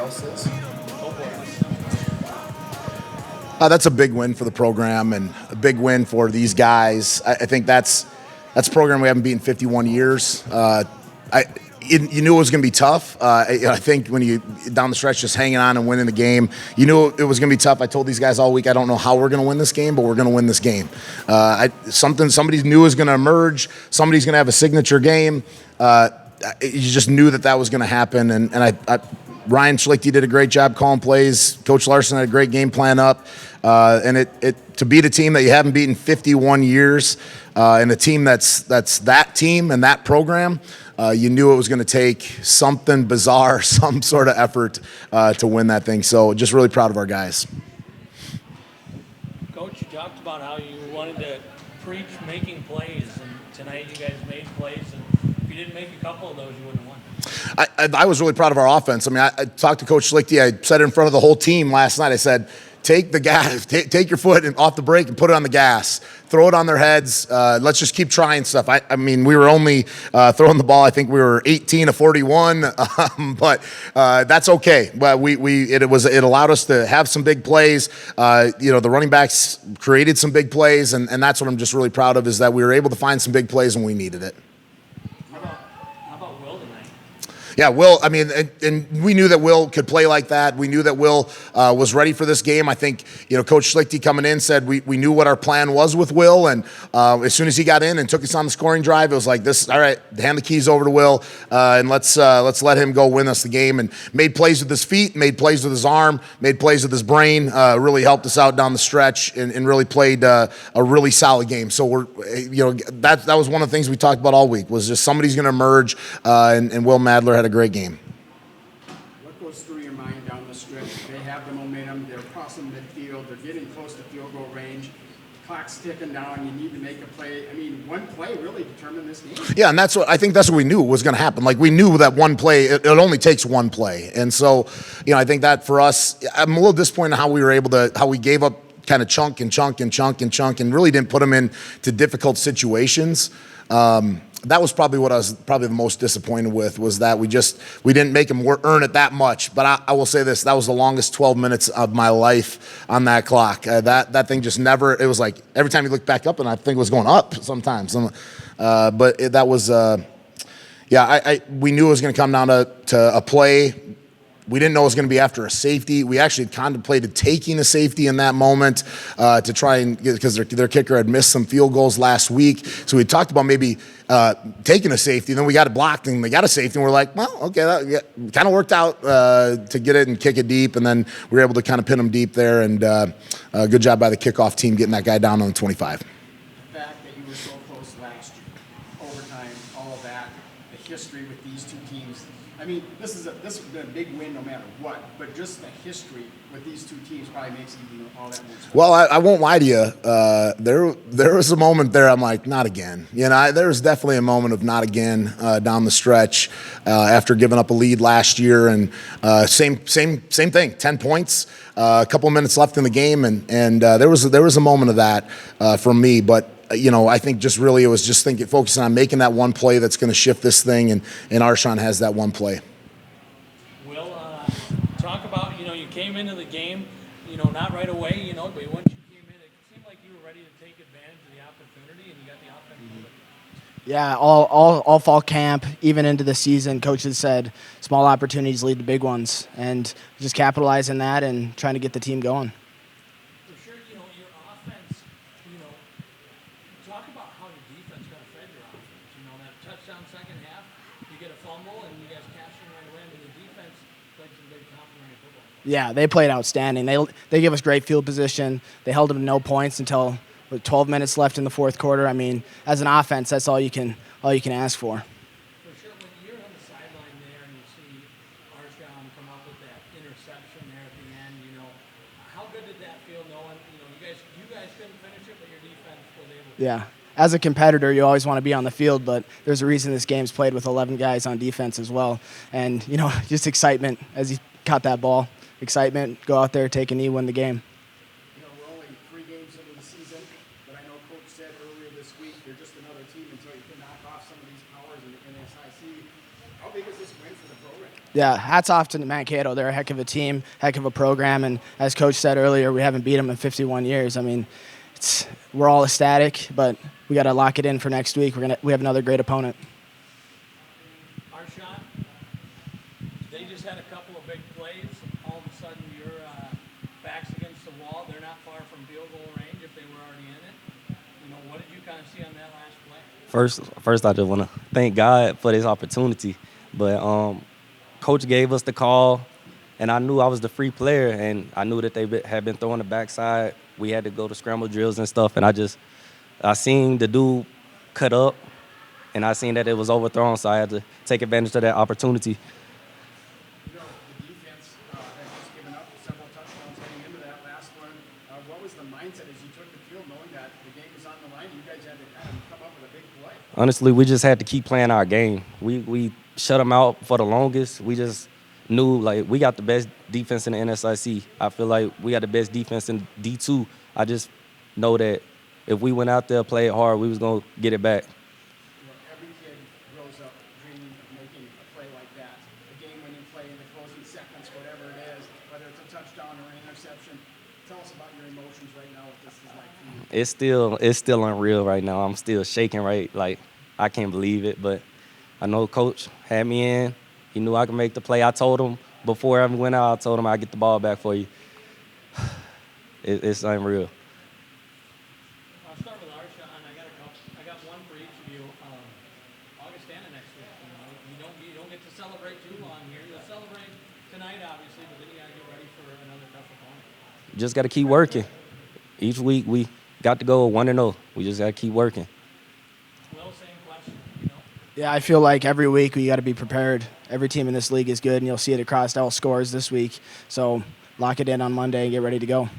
analysis? That's a big win for the program and a big win for these guys. I think that's a program we haven't beaten 51 years. You knew it was going to be tough. I think when you down the stretch just hanging on and winning the game, you knew it was going to be tough. I told these guys all week, I don't know how we're going to win this game, but we're going to win this game. Somebody new is going to emerge. Somebody's going to have a signature game. You just knew that was going to happen. And Ryan Schlichty did a great job calling plays. Coach Larson had a great game plan up. And to beat a team that you haven't beaten 51 years, and a team that's that team and that program, you knew it was going to take something bizarre, some sort of effort to win that thing. So just really proud of our guys. Coach, you talked about how you wanted to preach making plays, and tonight you guys made plays, and if you didn't make a couple of those, you wouldn't have won. I was really proud of our offense. I mean, I talked to Coach Schlichty. I said it in front of the whole team last night. I said, take the gas, take your foot off the brake and put it on the gas. Throw it on their heads. Let's just keep trying stuff. I mean, we were only throwing the ball. I think we were 18 to 41, but that's okay. But it allowed us to have some big plays. The running backs created some big plays, and that's what I'm just really proud of, is that we were able to find some big plays when we needed it. Yeah, Will, I mean, and we knew that Will could play like that. We knew that Will was ready for this game. I think, Coach Schlichty coming in said we knew what our plan was with Will, and as soon as he got in and took us on the scoring drive, it was like, all right, hand the keys over to Will, and let's let him go win us the game. And made plays with his feet, made plays with his arm, made plays with his brain, really helped us out down the stretch, and really played a really solid game. So that was one of the things we talked about all week, was just somebody's going to emerge, and Will Madler had a great game. What goes through your mind down the stretch? They have the momentum. They're crossing midfield. They're getting close to field goal range. Clock's ticking down. You need to make a play. I mean, one play really determined this game. Yeah, and I think that's what we knew was going to happen. Like, we knew that one play, it only takes one play. And so, I think that for us, I'm a little disappointed how we gave up kind of chunk and really didn't put them into difficult situations. That was probably what I was the most disappointed with, was that we didn't make them earn it that much. But I will say this, that was the longest 12 minutes of my life on that clock. That thing just never, it was like every time you look back up, and I think it was going up sometimes. But that was, we knew it was going to come down to a play. We didn't know it was going to be after a safety. We actually contemplated taking a safety in that moment to try and, because their kicker had missed some field goals last week. So we talked about maybe taking a safety. Then we got it blocked, and they got a safety. And we're like, well, okay, that kind of worked out to get it and kick it deep. And then we were able to kind of pin them deep there. And good job by the kickoff team getting that guy down on the 25. The fact that you were so close last year, overtime, all of that, the history with these two teams. I mean, this has been a big win no matter what, but just the history with these two teams probably makes it all that more special. Well, I won't lie to you. There was a moment there I'm like, not again. There was definitely a moment of not again down the stretch after giving up a lead last year, and same thing, 10 points, a couple minutes left in the game, and there was a moment of that for me, but. I think just really it was just focusing on making that one play that's going to shift this thing, and Arshon has that one play. Will, talk about, you came into the game, not right away, but once you came in, it seemed like you were ready to take advantage of the opportunity, and you got the offense moving. Yeah, all fall camp, even into the season, coaches said small opportunities lead to big ones, and just capitalizing that and trying to get the team going. Talk about how the defense got fed your offense. That touchdown second half, you get a fumble, and you guys cash in right away. The defense played some big complimentary football. Yeah, they played outstanding. They gave us great field position. They held them to no points until 12 minutes left in the fourth quarter. I mean, as an offense, that's all you can ask for. For sure, when you're on the sideline there and you see Arshon come up with that interception there at the end, how good did that feel knowing, you guys couldn't finish it, but your defense was able to? Yeah. As a competitor, you always want to be on the field, but there's a reason this game's played with 11 guys on defense as well. And, just excitement as he caught that ball. Excitement, go out there, take a knee, win the game. We're only 3 games into the season, but I know Coach said earlier this week, they're just another team until you can knock off some of these powers in SIC. How big is this win for the program? Yeah, hats off to Mankato. They're a heck of a team, heck of a program, and as Coach said earlier, we haven't beat them in 51 years. I mean, we're all ecstatic, but we got to lock it in for next week. We have another great opponent. Arshon, they just had a couple of big plays. All of a sudden, your back's against the wall. They're not far from field goal range if they were already in it. You know, what did you kind of see on that last play? First, I just want to thank God for this opportunity. But Coach gave us the call, and I knew I was the free player, and I knew that they had been throwing the backside. We had to go to scramble drills and stuff, and I seen the dude cut up, and I seen that it was overthrown, so I had to take advantage of that opportunity. You know, the defense has just given up several touchdowns heading into that last one. What was the mindset as you took the field knowing that the game was on the line? You guys had to kind of come up with a big play. Honestly, we just had to keep playing our game. We shut them out for the longest. We just knew, like, we got the best defense in the NSIC. I feel like we got the best defense in D2. I just know that if we went out there, played hard, we was going to get it back. You know, every kid grows up dreaming of making a play like that, a game-winning play in the closing seconds, whatever it is, whether it's a touchdown or an interception. Tell us about your emotions right now, what this is like for you. It's still unreal right now. I'm still shaking, right? Like, I can't believe it, but I know Coach had me in. He knew I could make the play. I told him before I went out, I told him I'd get the ball back for you. It's unreal. I'll start with Arshon. I got one for each of you. Augustana next week. You don't get to celebrate too long here. You'll celebrate tonight, obviously, but then you got to get ready for another tough opponent. Just got to keep working. Each week we got to go 1-0. We just got to keep working. Will, same question. Yeah, I feel like every week we got to be prepared. Every team in this league is good, and you'll see it across all scores this week. So lock it in on Monday and get ready to go.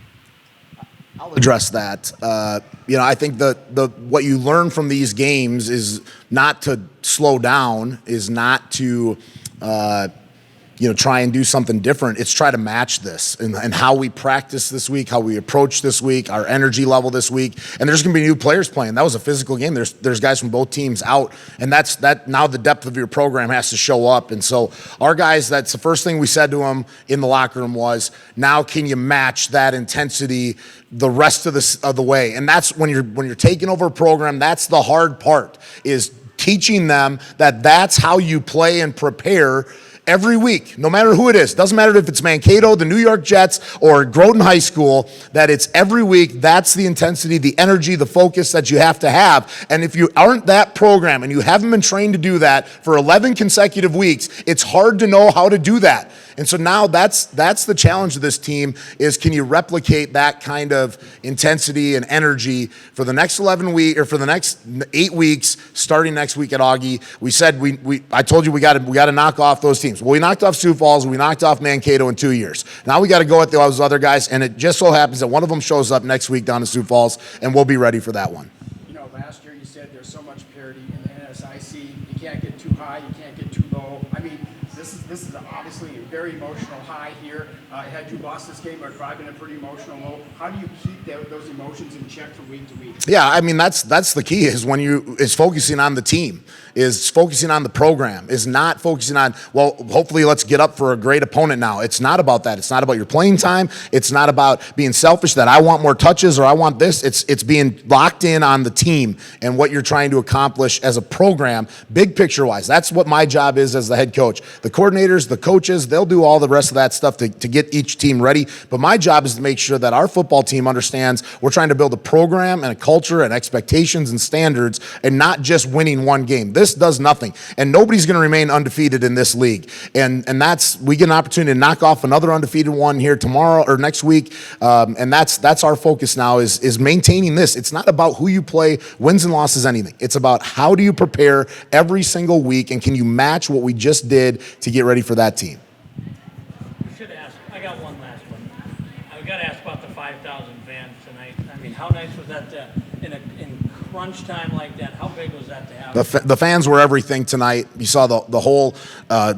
I'll address that. I think what you learn from these games is not to slow down, is not to try and do something different. It's try to match this and how we practice this week, how we approach this week, our energy level this week. And there's going to be new players playing. That was a physical game. There's guys from both teams out, and that's now the depth of your program has to show up. And so our guys, that's the first thing we said to them in the locker room was, now can you match that intensity the rest of the way? And that's when you're taking over a program, that's the hard part, is teaching them that that's how you play and prepare every week, no matter who it is. Doesn't matter if it's Mankato, the New York Jets, or Groton High School, that it's every week. That's the intensity, the energy, the focus that you have to have. And if you aren't that program and you haven't been trained to do that for 11 consecutive weeks, it's hard to know how to do that. And so now that's the challenge of this team, is can you replicate that kind of intensity and energy for the next 11 weeks, or for the next 8 weeks, starting next week at Augie. We said I told you we got to knock off those teams. Well, we knocked off Sioux Falls, we knocked off Mankato in 2 years. Now we got to go at those other guys, and it just so happens that one of them shows up next week down in Sioux Falls, and we'll be ready for that one. You know, last year you said there's so much parity in the NSIC. You can't get too high, you can't get too low. I mean, this is obviously a very emotional high here. Had you lost this game, it would probably been a pretty emotional low. How do you keep those emotions in check from week to week? Yeah, I mean, that's the key, is focusing on the team, is focusing on the program, is not focusing on, well, hopefully let's get up for a great opponent now. It's not about that. It's not about your playing time. It's not about being selfish that I want more touches or I want this. It's being locked in on the team and what you're trying to accomplish as a program, big picture wise. That's what my job is as the head coach. The coordinators, the coaches, they'll do all the rest of that stuff to get each team ready. But my job is to make sure that our football team understands we're trying to build a program and a culture and expectations and standards, and not just winning one game. This does nothing. And nobody's going to remain undefeated in this league. And we get an opportunity to knock off another undefeated one here tomorrow or next week. And that's our focus now, is maintaining this. It's not about who you play, wins and losses, anything. It's about how do you prepare every single week, and can you match what we just did to get ready for that team. I should ask. I got one last one. I've got to ask about the 5,000 fans tonight. I mean, how nice was that in crunch time like that, how big was that to have? The fans were everything tonight. You saw the whole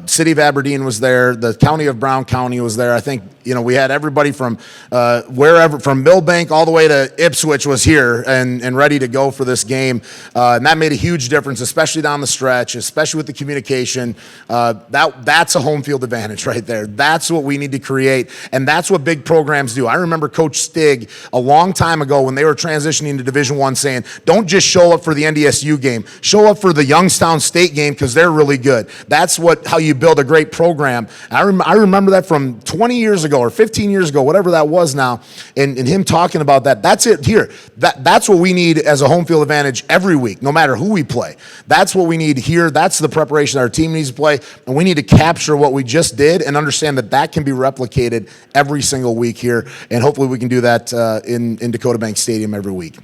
city of Aberdeen was there. The county of Brown County was there. I think, we had everybody from wherever, from Millbank all the way to Ipswich was here and ready to go for this game. And that made a huge difference, especially down the stretch, especially with the communication. That's a home field advantage right there. That's what we need to create, and that's what big programs do. I remember Coach Stig a long time ago when they were transitioning to Division I saying, don't just show up for the NDSU game. Show up for the Youngstown State game because they're really good. That's how you build a great program. I remember that from 20 years ago or 15 years ago, whatever that was now, and him talking about that. That's it here. That's what we need as a home field advantage every week, no matter who we play. That's what we need here. That's the preparation our team needs to play, and we need to capture what we just did and understand that can be replicated every single week here, and hopefully we can do that in Dakota Bank Stadium every week.